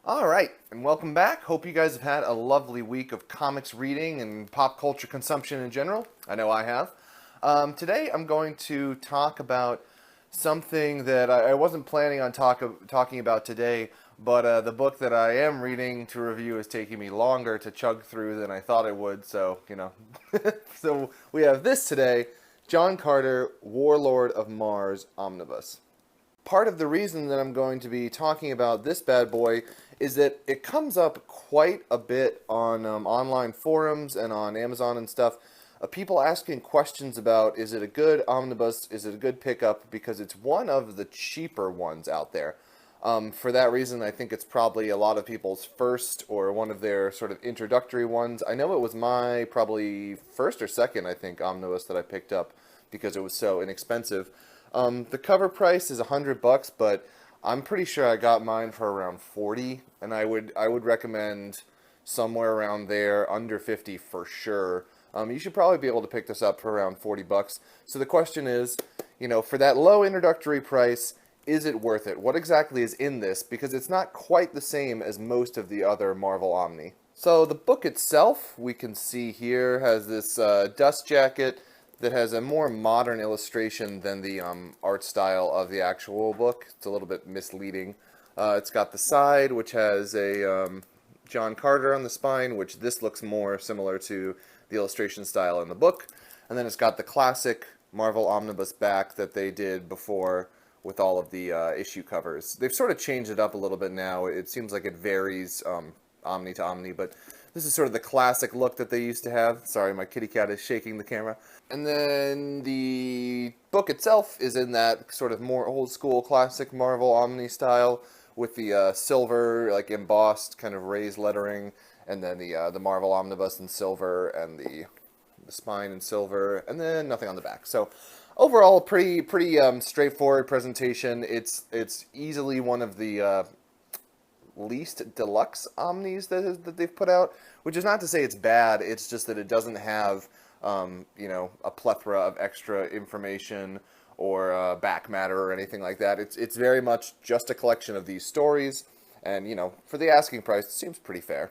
All right, and welcome back. Hope you guys have had a lovely week of comics reading and pop culture consumption in general. I know I have. Today I'm going to talk about something that I wasn't planning on talking about today, but the book that I am reading to review is taking me longer to chug through than I thought it would, so, so we have this today, John Carter, Warlord of Mars, Omnibus. Part of the reason that I'm going to be talking about this bad boy is that it comes up quite a bit on online forums and on Amazon and stuff. People asking questions about, is it a good omnibus, is it a good pickup, because it's one of the cheaper ones out there. For that reason, I think it's probably a lot of people's first or one of their sort of introductory ones. I know it was my probably first or second, I think, omnibus that I picked up because it was so inexpensive. The cover price is $100, but I'm pretty sure I got mine for around 40, and I would recommend somewhere around there, under 50 for sure. You should probably be able to pick this up for around $40. So the question is, for that low introductory price, is it worth it? What exactly is in this? Because it's not quite the same as most of the other Marvel Omni. So the book itself, we can see here, has this dust jacket that has a more modern illustration than the art style of the actual book. It's a little bit misleading. It's got the side, which has a John Carter on the spine, which this looks more similar to the illustration style in the book. And then it's got the classic Marvel Omnibus back that they did before with all of the issue covers. They've sort of changed it up a little bit now. It seems like it varies Omni to Omni, but this is sort of the classic look that they used to have. Sorry, my kitty cat is shaking the camera. And then the book itself is in that sort of more old school classic Marvel Omni style with the silver, like embossed kind of raised lettering, and then the Marvel Omnibus in silver and the spine in silver, and then nothing on the back. So overall, pretty straightforward presentation. It's easily one of the least deluxe Omnis that they've put out, which is not to say it's bad. It's just that it doesn't have a plethora of extra information or back matter or anything like that. It's very much just a collection of these stories, and for the asking price, it seems pretty fair.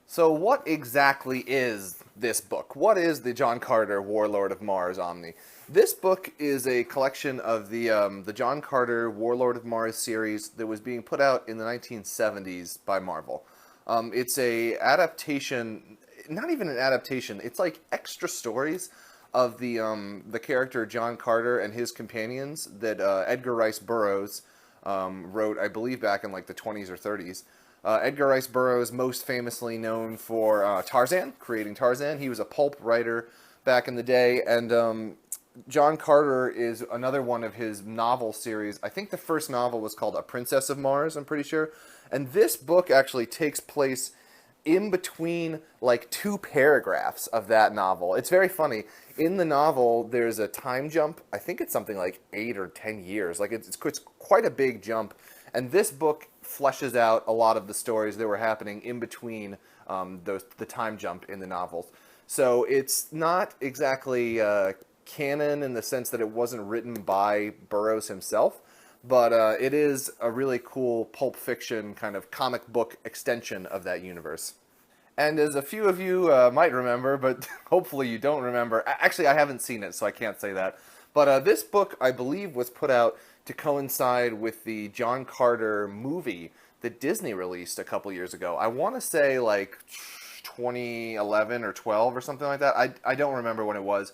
So what exactly is this book? What is the John Carter Warlord of Mars Omni? This book is a collection of the John Carter Warlord of Mars series that was being put out in the 1970s by Marvel. It's a adaptation, not even an adaptation, it's like extra stories of the character John Carter and his companions that Edgar Rice Burroughs wrote, I believe, back in like the 20s or 30s. Edgar Rice Burroughs, most famously known for Tarzan, creating Tarzan. He was a pulp writer back in the day, and John Carter is another one of his novel series. I think the first novel was called A Princess of Mars, I'm pretty sure. And this book actually takes place in between like two paragraphs of that novel. It's very funny. In the novel, there's a time jump. I think it's something like 8 or 10 years. Like it's quite a big jump. And this book fleshes out a lot of the stories that were happening in between the time jump in the novels. So it's not exactly canon in the sense that it wasn't written by Burroughs himself, but it is a really cool pulp fiction kind of comic book extension of that universe. And as a few of you might remember, but hopefully you don't remember, actually I haven't seen it, so I can't say that, but this book, I believe, was put out to coincide with the John Carter movie that Disney released a couple years ago. I want to say like 2011 or 12 or something like that. I don't remember when it was,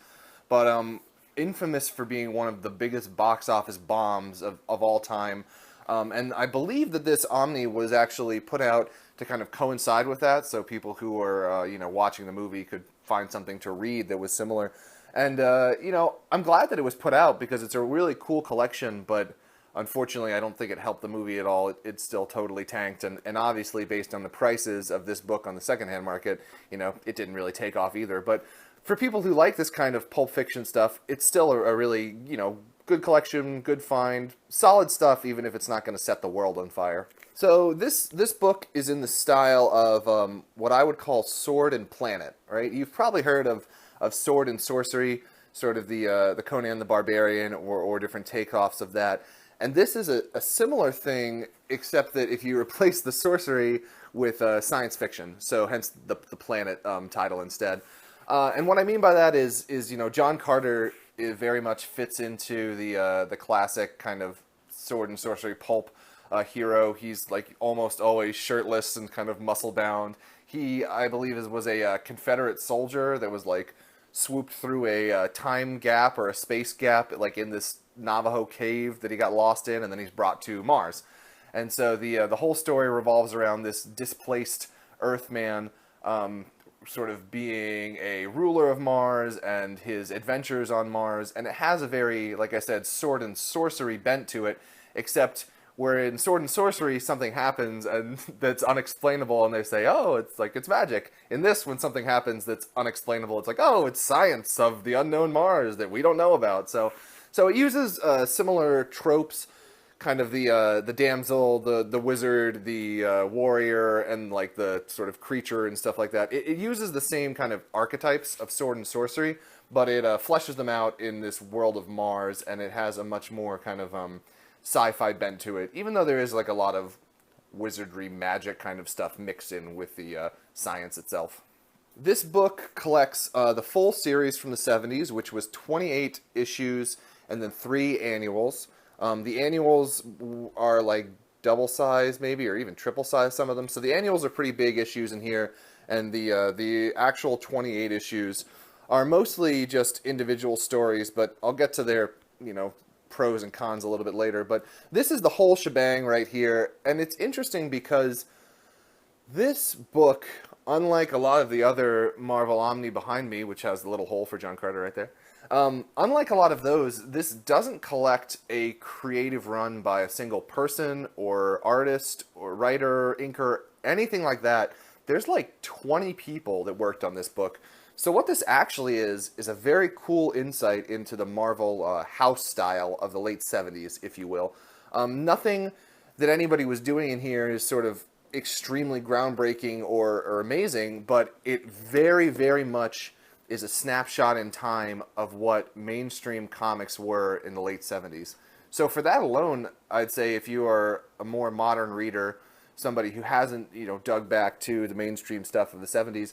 but infamous for being one of the biggest box office bombs of all time. And I believe that this Omni was actually put out to kind of coincide with that, so people who were watching the movie could find something to read that was similar. And, I'm glad that it was put out because it's a really cool collection, but unfortunately I don't think it helped the movie at all. It's still totally tanked, and obviously based on the prices of this book on the secondhand market, it didn't really take off either. But for people who like this kind of pulp fiction stuff, it's still a really, good collection, good find, solid stuff, even if it's not going to set the world on fire. So this book is in the style of what I would call Sword and Planet, right? You've probably heard of Sword and Sorcery, sort of the Conan the Barbarian or different takeoffs of that. And this is a similar thing, except that if you replace the sorcery with science fiction, so hence the planet title instead. And what I mean by that is John Carter very much fits into the classic kind of sword and sorcery pulp hero. He's like almost always shirtless and kind of muscle bound. He, I believe, was a Confederate soldier that was like swooped through a time gap or a space gap, like in this Navajo cave that he got lost in, and then he's brought to Mars. And so the whole story revolves around this displaced Earthman sort of being a ruler of Mars and his adventures on Mars. And it has a very, like I said, sword and sorcery bent to it, except where in sword and sorcery something happens and that's unexplainable and they say, oh, it's magic. In this, when something happens that's unexplainable, it's like, oh, it's science of the unknown Mars that we don't know about. So it uses similar tropes, kind of the damsel, the wizard, the warrior, and like the sort of creature and stuff like that. It uses the same kind of archetypes of sword and sorcery, but it fleshes them out in this world of Mars, and it has a much more kind of sci-fi bent to it, even though there is like a lot of wizardry, magic kind of stuff mixed in with the science itself. This book collects the full series from the 70s, which was 28 issues and then 3 annuals. The annuals are like double size maybe, or even triple size, some of them. So the annuals are pretty big issues in here, and the actual 28 issues are mostly just individual stories, but I'll get to their, pros and cons a little bit later. But this is the whole shebang right here, and it's interesting because this book, unlike a lot of the other Marvel Omni behind me, which has the little hole for John Carter right there, unlike a lot of those, this doesn't collect a creative run by a single person or artist or writer, inker, anything like that. There's like 20 people that worked on this book. So what this actually is a very cool insight into the Marvel house style of the late 70s, if you will. Nothing that anybody was doing in here is sort of extremely groundbreaking or amazing, but it very, very much is a snapshot in time of what mainstream comics were in the late 70s. So for that alone, I'd say if you are a more modern reader, somebody who hasn't, dug back to the mainstream stuff of the 70s,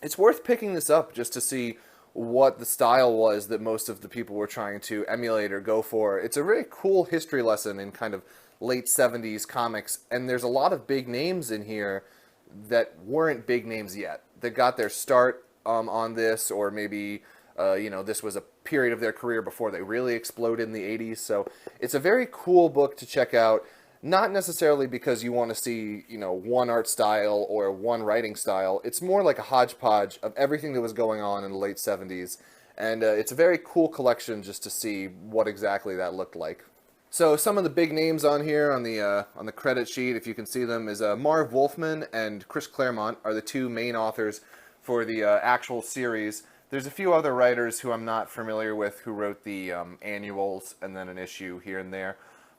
it's worth picking this up just to see what the style was that most of the people were trying to emulate or go for. It's a very cool history lesson in kind of late 70s comics, and there's a lot of big names in here that weren't big names yet, that got their start on this, or maybe this was a period of their career before they really exploded in the 80s. So it's a very cool book to check out, not necessarily because you want to see one art style or one writing style. It's more like a hodgepodge of everything that was going on in the late 70s, and it's a very cool collection just to see what exactly that looked like. So some of the big names on here on the credit sheet, if you can see them, is Marv Wolfman and Chris Claremont are the 2 main authors for the actual series. There's a few other writers who I'm not familiar with who wrote the annuals and then an issue here and there.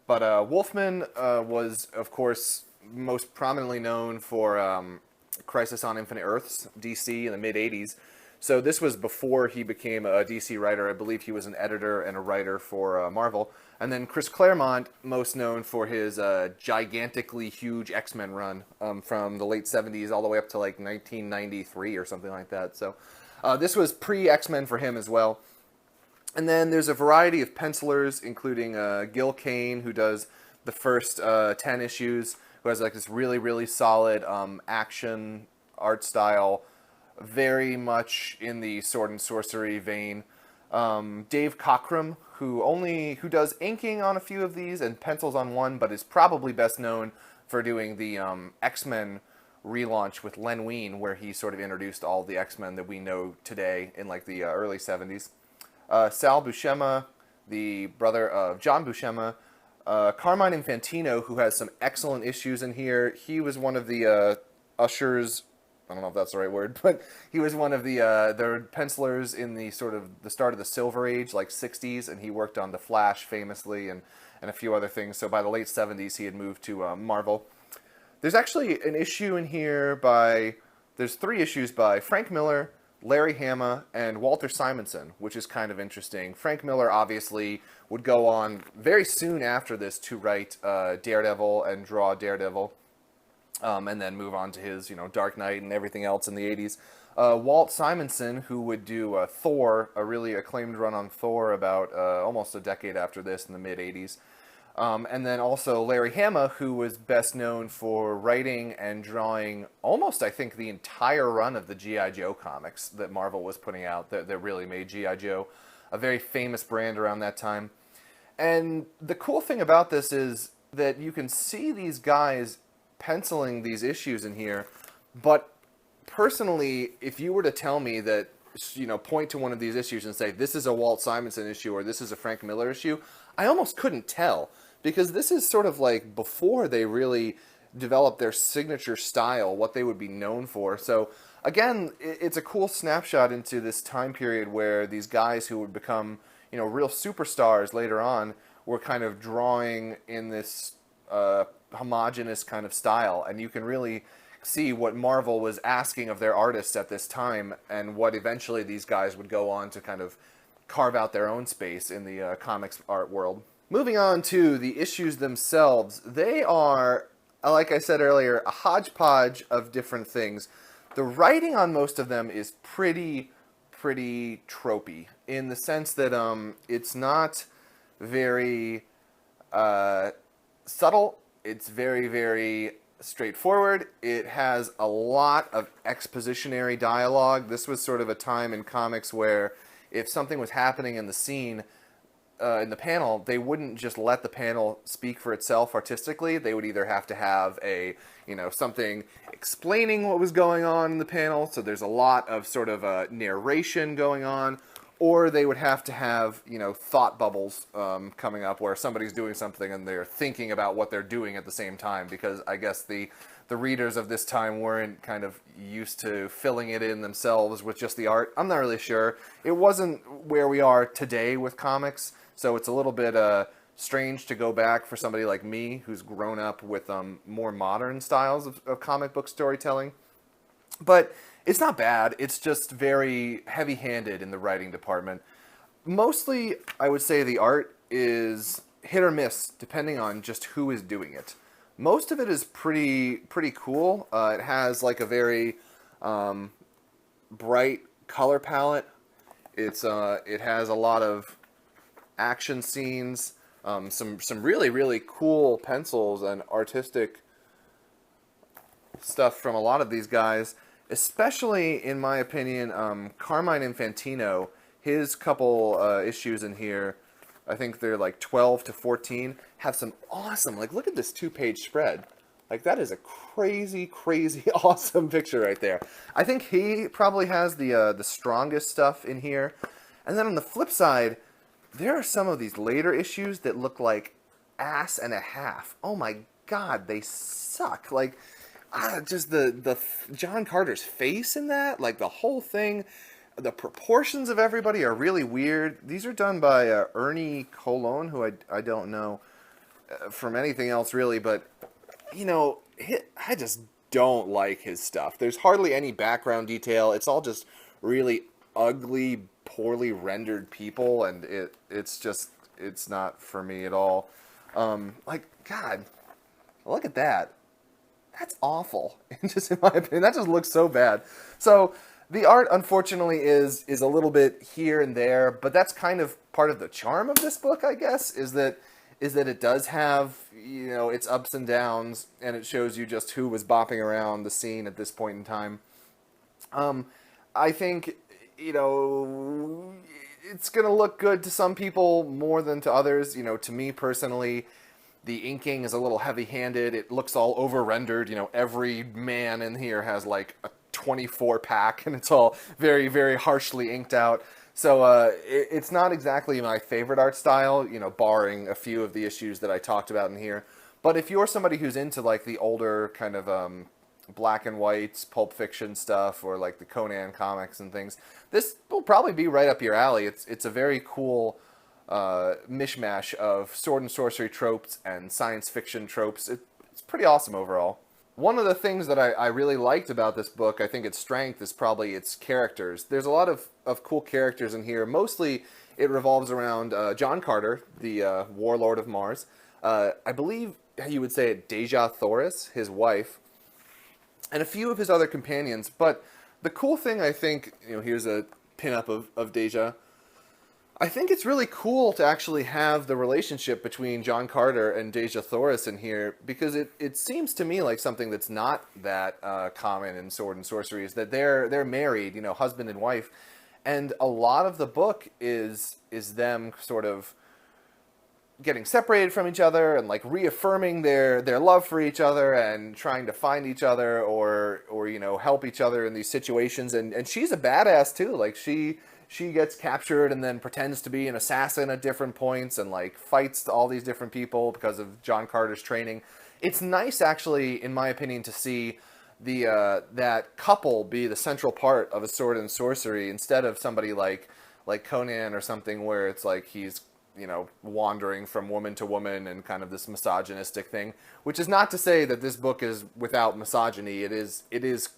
But Wolfman was, of course, most prominently known for Crisis on Infinite Earths, DC, in the mid-'80s. So this was before he became a DC writer. I believe he was an editor and a writer for Marvel. And then Chris Claremont, most known for his gigantically huge X-Men run from the late 70s all the way up to like 1993 or something like that. So this was pre-X-Men for him as well. And then there's a variety of pencilers, including Gil Kane, who does the first 10 issues, who has like this really, really solid action art style, very much in the sword and sorcery vein. Dave Cockrum, who does inking on a few of these and pencils on one, but is probably best known for doing the X-Men relaunch with Len Wein, where he sort of introduced all the X-Men that we know today in like the early 70s. Sal Buscema, the brother of John Buscema. Carmine Infantino, who has some excellent issues in here. He was one of the ushers, I don't know if that's the right word, but he was one of the pencilers in the sort of the start of the Silver Age, like 60s, and he worked on The Flash famously and a few other things. So by the late 70s, he had moved to Marvel. There's actually an issue in here there's 3 issues by Frank Miller, Larry Hama, and Walter Simonson, which is kind of interesting. Frank Miller obviously would go on very soon after this to write Daredevil and draw Daredevil, and then move on to his, Dark Knight and everything else in the 80s. Walt Simonson, who would do Thor, a really acclaimed run on Thor about almost a decade after this in the mid-80s. And then also Larry Hama, who was best known for writing and drawing almost, I think, the entire run of the G.I. Joe comics that Marvel was putting out that really made G.I. Joe a very famous brand around that time. And the cool thing about this is that you can see these guys penciling these issues in here, but personally, if you were to tell me that, point to one of these issues and say, this is a Walt Simonson issue or this is a Frank Miller issue, I almost couldn't tell. Because this is sort of like before they really developed their signature style, what they would be known for. So, again, it's a cool snapshot into this time period where these guys who would become, real superstars later on were kind of drawing in this homogenous kind of style. And you can really see what Marvel was asking of their artists at this time and what eventually these guys would go on to kind of carve out their own space in the comics art world. Moving on to the issues themselves, they are, like I said earlier, a hodgepodge of different things. The writing on most of them is pretty tropey, in the sense that it's not very subtle. It's very straightforward. It has a lot of expositionary dialogue. This was sort of a time in comics where if something was happening in the scene, in the panel, they wouldn't just let the panel speak for itself artistically. They would either have to have something explaining what was going on in the panel, so there's a lot of sort of narration going on, or they would have to have, thought bubbles coming up where somebody's doing something and they're thinking about what they're doing at the same time, because I guess the readers of this time weren't kind of used to filling it in themselves with just the art. I'm not really sure. It wasn't where we are today with comics, so it's a little bit strange to go back for somebody like me who's grown up with more modern styles of comic book storytelling. But it's not bad. It's just very heavy-handed in the writing department. Mostly, I would say the art is hit or miss, depending on just who is doing it. Most of it is pretty cool. It has like a very bright color palette. It has a lot of action scenes, some really cool pencils and artistic stuff from a lot of these guys. Especially, in my opinion, Carmine Infantino. His couple issues in here, I think they're like 12 to 14, have some awesome, look at this 2-page spread. That is a crazy awesome picture right there. I think he probably has the strongest stuff in here. And then on the flip side, there are some of these later issues that look like ass and a half. Oh my god, they suck. Just the John Carter's face in that, the whole thing. The proportions of everybody are really weird. These are done by Ernie Colon, who I don't know from anything else really, but, I just don't like his stuff. There's hardly any background detail. It's all just really ugly, poorly rendered people, and it's not for me at all. God, look at that. That's awful. Just in my opinion, that just looks so bad. So the art, unfortunately, is a little bit here and there, but that's kind of part of the charm of this book, I guess, is that it does have, its ups and downs, and it shows you just who was bopping around the scene at this point in time. I think, it's going to look good to some people more than to others. To me personally, the inking is a little heavy-handed. It looks all over-rendered. Every man in here has a 24-pack, and it's all very harshly inked out. So it's not exactly my favorite art style, barring a few of the issues that I talked about in here. But if you're somebody who's into the older kind of black and white Pulp Fiction stuff, or the Conan comics and things, this will probably be right up your alley. It's a very cool mishmash of sword and sorcery tropes and science fiction tropes. It's pretty awesome overall. One of the things that I really liked about this book, I think its strength is probably its characters. There's a lot of cool characters in here. Mostly it revolves around John Carter, the Warlord of Mars. I believe you would say Deja Thoris, his wife, and a few of his other companions. But the cool thing, I think, here's a pinup of Deja. I think it's really cool to actually have the relationship between John Carter and Deja Thoris in here, because it seems to me like something that's not that common in Sword and Sorcery, is that they're married, husband and wife, and a lot of the book is them sort of getting separated from each other and like reaffirming their love for each other and trying to find each other or help each other in these situations. And she's a badass too. Like she gets captured and then pretends to be an assassin at different points and like fights all these different people because of John Carter's training. It's nice, actually, in my opinion, to see that couple be the central part of a Sword and Sorcery instead of somebody like Conan or something where it's like he's wandering from woman to woman and kind of this misogynistic thing, which is not to say that this book is without misogyny. It is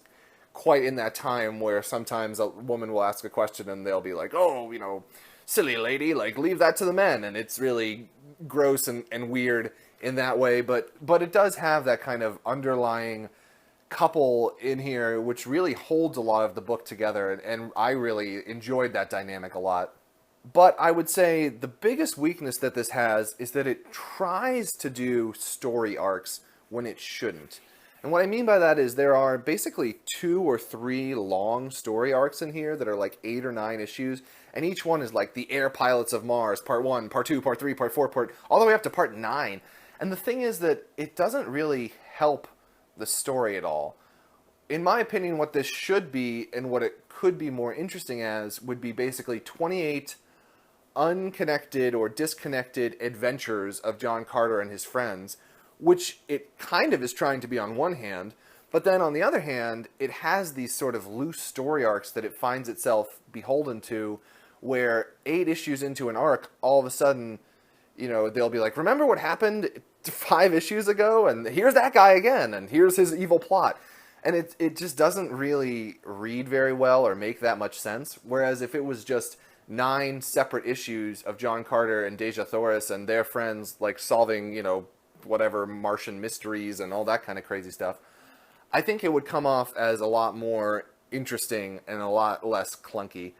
quite in that time where sometimes a woman will ask a question and they'll be like, oh, silly lady, like leave that to the men. And it's really gross and weird in that way. But it does have that kind of underlying couple in here, which really holds a lot of the book together. And I really enjoyed that dynamic a lot. But I would say the biggest weakness that this has is that it tries to do story arcs when it shouldn't. And what I mean by that is there are basically 2 or 3 long story arcs in here that are like 8 or 9 issues, and each one is like the Air Pilots of Mars, Part 1, Part 2, Part 3, Part 4, all the way up to Part 9. And the thing is that it doesn't really help the story at all. In my opinion, what this should be, and what it could be more interesting as, would be basically 28 unconnected or disconnected adventures of John Carter and his friends, which it kind of is trying to be on one hand, but then on the other hand, it has these sort of loose story arcs that it finds itself beholden to, where 8 issues into an arc, all of a sudden, they'll be like, remember what happened 5 issues ago? And here's that guy again, and here's his evil plot. And it just doesn't really read very well or make that much sense, whereas if it was just 9 separate issues of John Carter and Deja Thoris and their friends, like solving, whatever Martian mysteries and all that kind of crazy stuff, I think it would come off as a lot more interesting and a lot less clunky.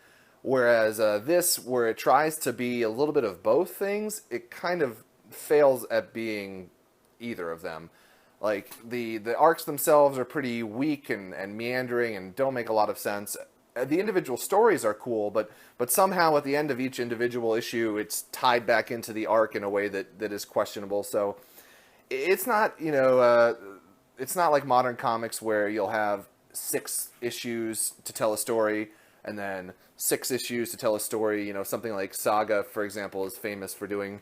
Whereas this, where it tries to be a little bit of both things, it kind of fails at being either of them. Like, the arcs themselves are pretty weak and meandering and don't make a lot of sense. The individual stories are cool, but somehow at the end of each individual issue, it's tied back into the arc in a way that is questionable. So it's not, it's not like modern comics where you'll have 6 issues to tell a story and then 6 issues to tell a story. Something like Saga, for example, is famous for doing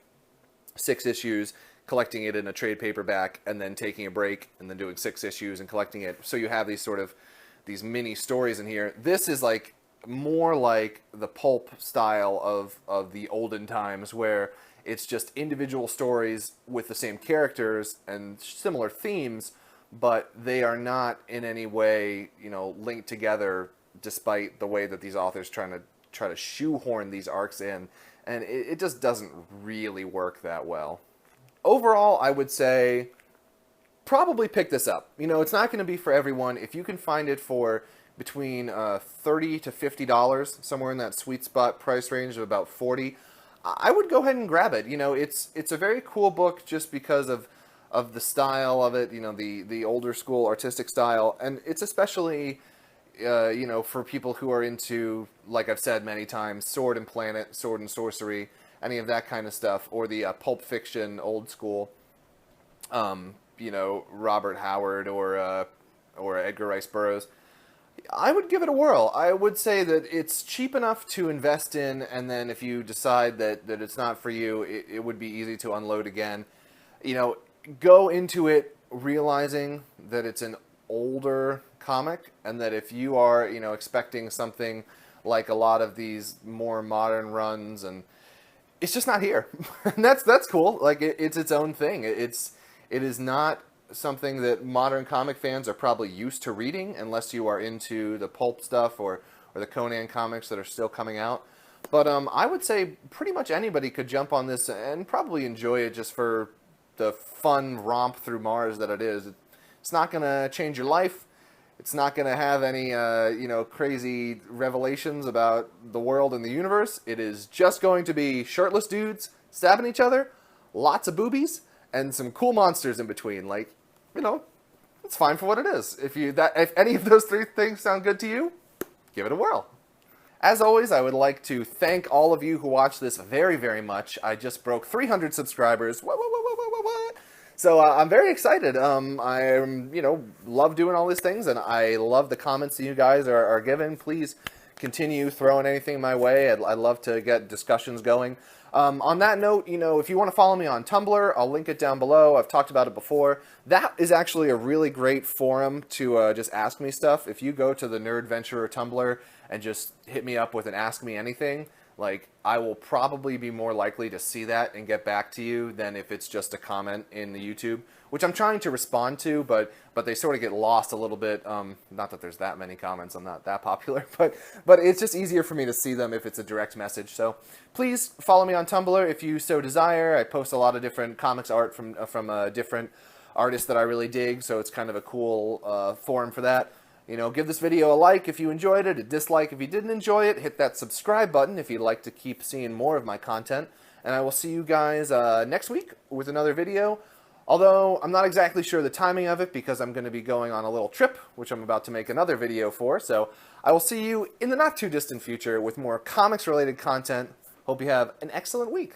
6 issues, collecting it in a trade paperback, and then taking a break, and then doing 6 issues and collecting it. So you have these mini stories in here. This is like more like the pulp style of the olden times, where it's just individual stories with the same characters and similar themes, but they are not in any way, linked together, despite the way that these authors try to shoehorn these arcs in. And it just doesn't really work that well. Overall, I would say probably pick this up. It's not going to be for everyone. If you can find it for between $30 to $50, somewhere in that sweet spot price range of about $40, I would go ahead and grab it. It's a very cool book just because of the style of it, the older school artistic style, and it's especially for people who are into, like I've said many times, Sword and Planet, Sword and Sorcery, any of that kind of stuff, or the pulp fiction old school, Robert Howard or Edgar Rice Burroughs. I would give it a whirl. I would say that it's cheap enough to invest in, and then if you decide that it's not for you, it would be easy to unload again. Go into it realizing that it's an older comic, and that if you are, expecting something like a lot of these more modern runs, and it's just not here. And that's cool. Like, it's its own thing. It is not something that modern comic fans are probably used to reading, unless you are into the pulp stuff or the Conan comics that are still coming out. But I would say pretty much anybody could jump on this and probably enjoy it just for the fun romp through Mars that it is. It's not going to change your life. It's not going to have any, crazy revelations about the world and the universe. It is just going to be shirtless dudes stabbing each other, lots of boobies, and some cool monsters in between. Like, it's fine for what it is. If any of those three things sound good to you, give it a whirl. As always, I would like to thank all of you who watched this very, very much. I just broke 300 subscribers. What? So I'm very excited. I love doing all these things, and I love the comments that you guys are giving. Please continue throwing anything my way. I'd love to get discussions going. On that note, if you want to follow me on Tumblr, I'll link it down below. I've talked about it before. That is actually a really great forum to just ask me stuff. If you go to the Nerdventure Tumblr and just hit me up with an Ask Me Anything, like, I will probably be more likely to see that and get back to you than if it's just a comment in the YouTube, which I'm trying to respond to, but they sort of get lost a little bit. Not that there's that many comments, I'm not that popular, but it's just easier for me to see them if it's a direct message. So please follow me on Tumblr if you so desire. I post a lot of different comics art from different artists that I really dig, so it's kind of a cool forum for that. Give this video a like if you enjoyed it, a dislike if you didn't enjoy it, hit that subscribe button if you'd like to keep seeing more of my content, and I will see you guys next week with another video, although I'm not exactly sure the timing of it because I'm going to be going on a little trip, which I'm about to make another video for, so I will see you in the not too distant future with more comics related content. Hope you have an excellent week.